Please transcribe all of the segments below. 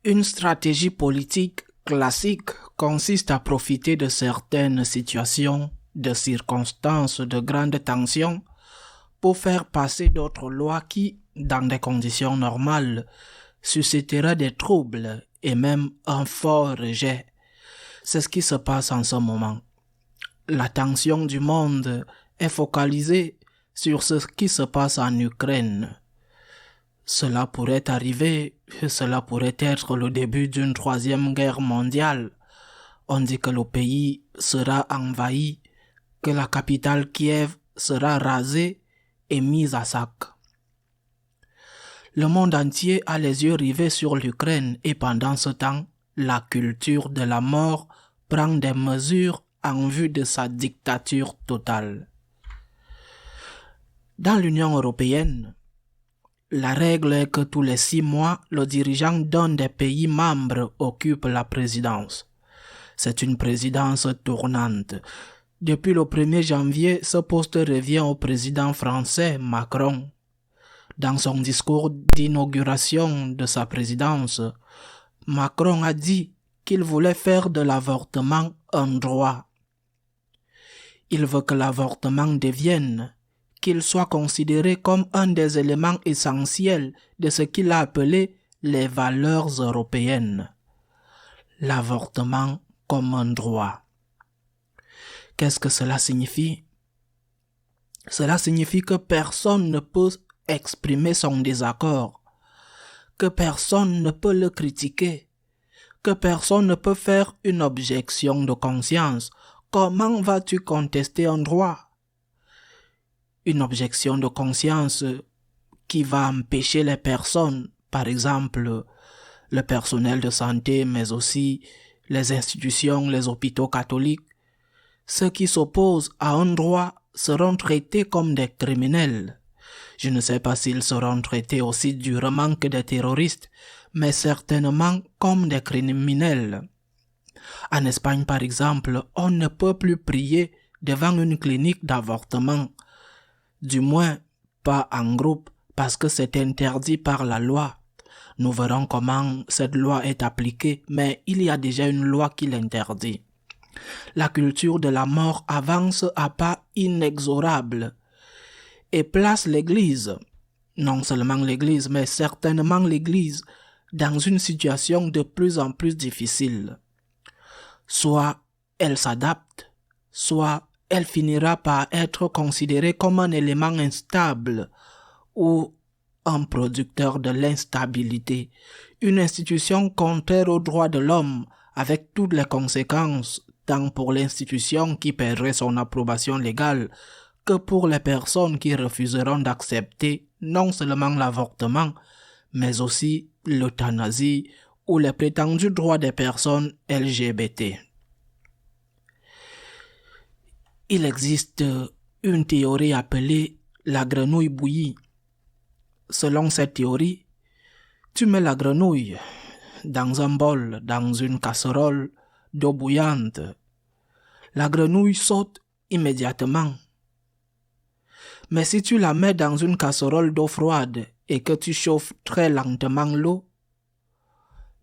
Une stratégie politique classique consiste à profiter de certaines situations, de circonstances de grande tension pour faire passer d'autres lois qui, dans des conditions normales, susciteraient des troubles et même un fort rejet. C'est ce qui se passe en ce moment. L'attention du monde est focalisée sur ce qui se passe en Ukraine. Cela pourrait arriver, cela pourrait être le début d'une 3e guerre mondiale. On dit que le pays sera envahi, que la capitale Kiev sera rasée et mise à sac. Le monde entier a les yeux rivés sur l'Ukraine et pendant ce temps, la culture de la mort prend des mesures en vue de sa dictature totale. Dans l'Union européenne, la règle est que tous les 6 mois, le dirigeant d'un des pays membres occupe la présidence. C'est une présidence tournante. Depuis le 1er janvier, ce poste revient au président français Macron. Dans son discours d'inauguration de sa présidence, Macron a dit qu'il voulait faire de l'avortement un droit. Il veut que l'avortement devienne, qu'il soit considéré comme un des éléments essentiels de ce qu'il a appelé les valeurs européennes. L'avortement comme un droit. Qu'est-ce que cela signifie? Cela signifie que personne ne peut exprimer son désaccord, que personne ne peut le critiquer, que personne ne peut faire une objection de conscience. Comment vas-tu contester un droit? Une objection de conscience qui va empêcher les personnes, par exemple le personnel de santé, mais aussi les institutions, les hôpitaux catholiques. Ceux qui s'opposent à un droit seront traités comme des criminels. Je ne sais pas s'ils seront traités aussi durement que des terroristes, mais certainement comme des criminels. En Espagne, par exemple, on ne peut plus prier devant une clinique d'avortement. Du moins, pas en groupe, parce que c'est interdit par la loi. Nous verrons comment cette loi est appliquée, mais il y a déjà une loi qui l'interdit. La culture de la mort avance à pas inexorables et place l'Église, non seulement l'Église, mais certainement l'Église, dans une situation de plus en plus difficile. Soit elle s'adapte, soit elle finira par être considérée comme un élément instable ou un producteur de l'instabilité, une institution contraire aux droits de l'homme avec toutes les conséquences, tant pour l'institution qui perdrait son approbation légale que pour les personnes qui refuseront d'accepter non seulement l'avortement, mais aussi l'euthanasie ou les prétendus droits des personnes LGBT. Il existe une théorie appelée la grenouille bouillie. Selon cette théorie, tu mets la grenouille dans un bol, dans une casserole d'eau bouillante. La grenouille saute immédiatement. Mais si tu la mets dans une casserole d'eau froide et que tu chauffes très lentement l'eau,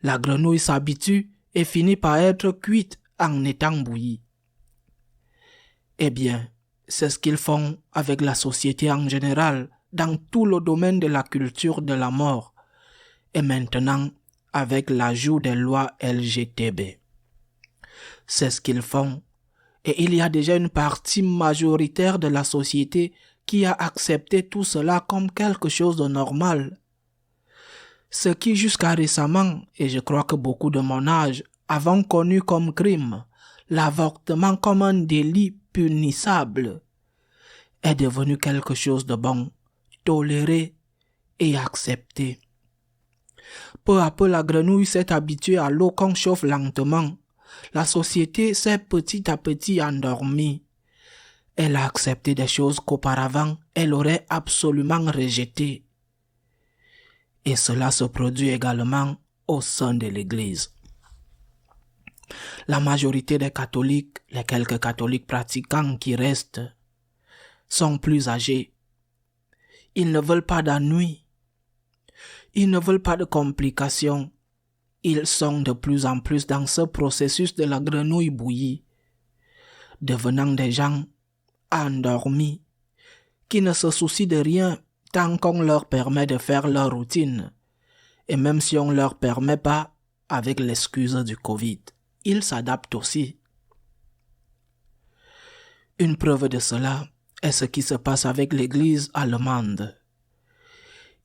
la grenouille s'habitue et finit par être cuite en étant bouillie. Eh bien, c'est ce qu'ils font avec la société en général, dans tout le domaine de la culture de la mort, et maintenant avec l'ajout des lois LGTB. C'est ce qu'ils font, et il y a déjà une partie majoritaire de la société qui a accepté tout cela comme quelque chose de normal. Ce qui jusqu'à récemment, et je crois que beaucoup de mon âge, avons connu comme crime, l'avortement comme un délit punissable, est devenu quelque chose de bon, toléré et accepté. Peu à peu, la grenouille s'est habituée à l'eau qu'on chauffe lentement. La société s'est petit à petit endormie. Elle a accepté des choses qu'auparavant, elle aurait absolument rejetées. Et cela se produit également au sein de l'Église. La majorité des catholiques, les quelques catholiques pratiquants qui restent, sont plus âgés. Ils ne veulent pas d'ennui. Ils ne veulent pas de complications. Ils sont de plus en plus dans ce processus de la grenouille bouillie, devenant des gens endormis, qui ne se soucient de rien tant qu'on leur permet de faire leur routine. Et même si on ne leur permet pas, avec l'excuse du Covid, ils s'adaptent aussi. Une preuve de cela est ce qui se passe avec l'Église allemande.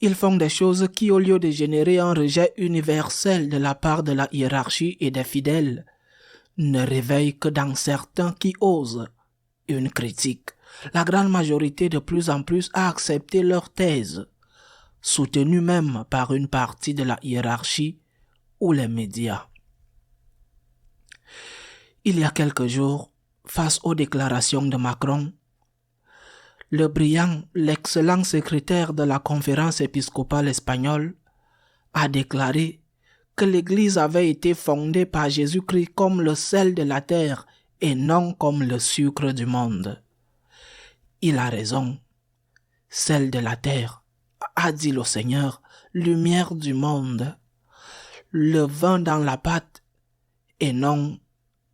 Ils font des choses qui, au lieu de générer un rejet universel de la part de la hiérarchie et des fidèles, ne réveillent que dans certains qui osent une critique. La grande majorité de plus en plus a accepté leur thèse, soutenue même par une partie de la hiérarchie ou les médias. Il y a quelques jours, face aux déclarations de Macron, le brillant, l'excellent secrétaire de la conférence épiscopale espagnole a déclaré que l'Église avait été fondée par Jésus-Christ comme le sel de la terre et non comme le sucre du monde. Il a raison. Sel de la terre, a dit le Seigneur, lumière du monde, le vin dans la pâte et non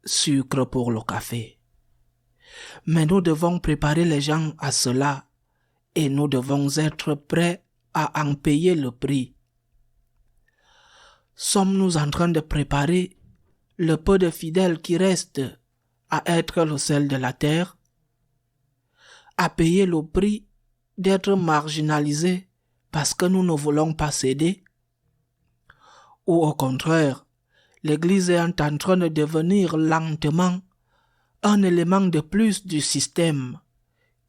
sucre pour le café. Mais nous devons préparer les gens à cela et nous devons être prêts à en payer le prix. Sommes-nous en train de préparer le peu de fidèles qui restent à être le sel de la terre, à payer le prix d'être marginalisés parce que nous ne voulons pas céder? Ou au contraire, l'Église est en train de devenir lentement un élément de plus du système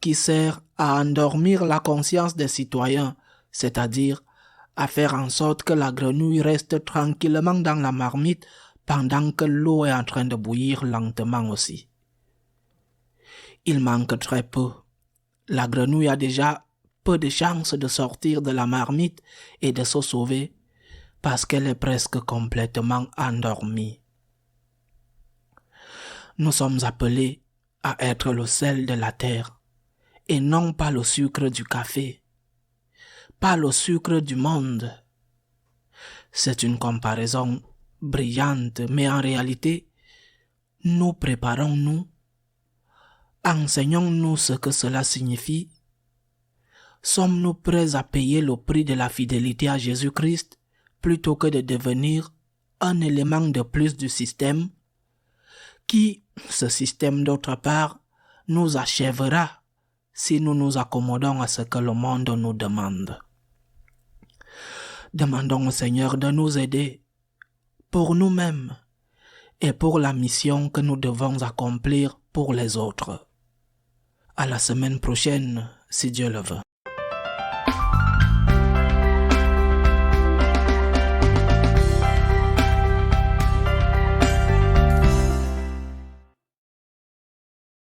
qui sert à endormir la conscience des citoyens, c'est-à-dire à faire en sorte que la grenouille reste tranquillement dans la marmite pendant que l'eau est en train de bouillir lentement aussi. Il manque très peu. La grenouille a déjà peu de chances de sortir de la marmite et de se sauver parce qu'elle est presque complètement endormie. Nous sommes appelés à être le sel de la terre et non pas le sucre du café, pas le sucre du monde. C'est une comparaison brillante, mais en réalité, nous préparons-nous, enseignons-nous ce que cela signifie, sommes-nous prêts à payer le prix de la fidélité à Jésus-Christ plutôt que de devenir un élément de plus du système qui, ce système d'autre part, nous achèvera si nous nous accommodons à ce que le monde nous demande. Demandons au Seigneur de nous aider pour nous-mêmes et pour la mission que nous devons accomplir pour les autres. À la semaine prochaine, si Dieu le veut.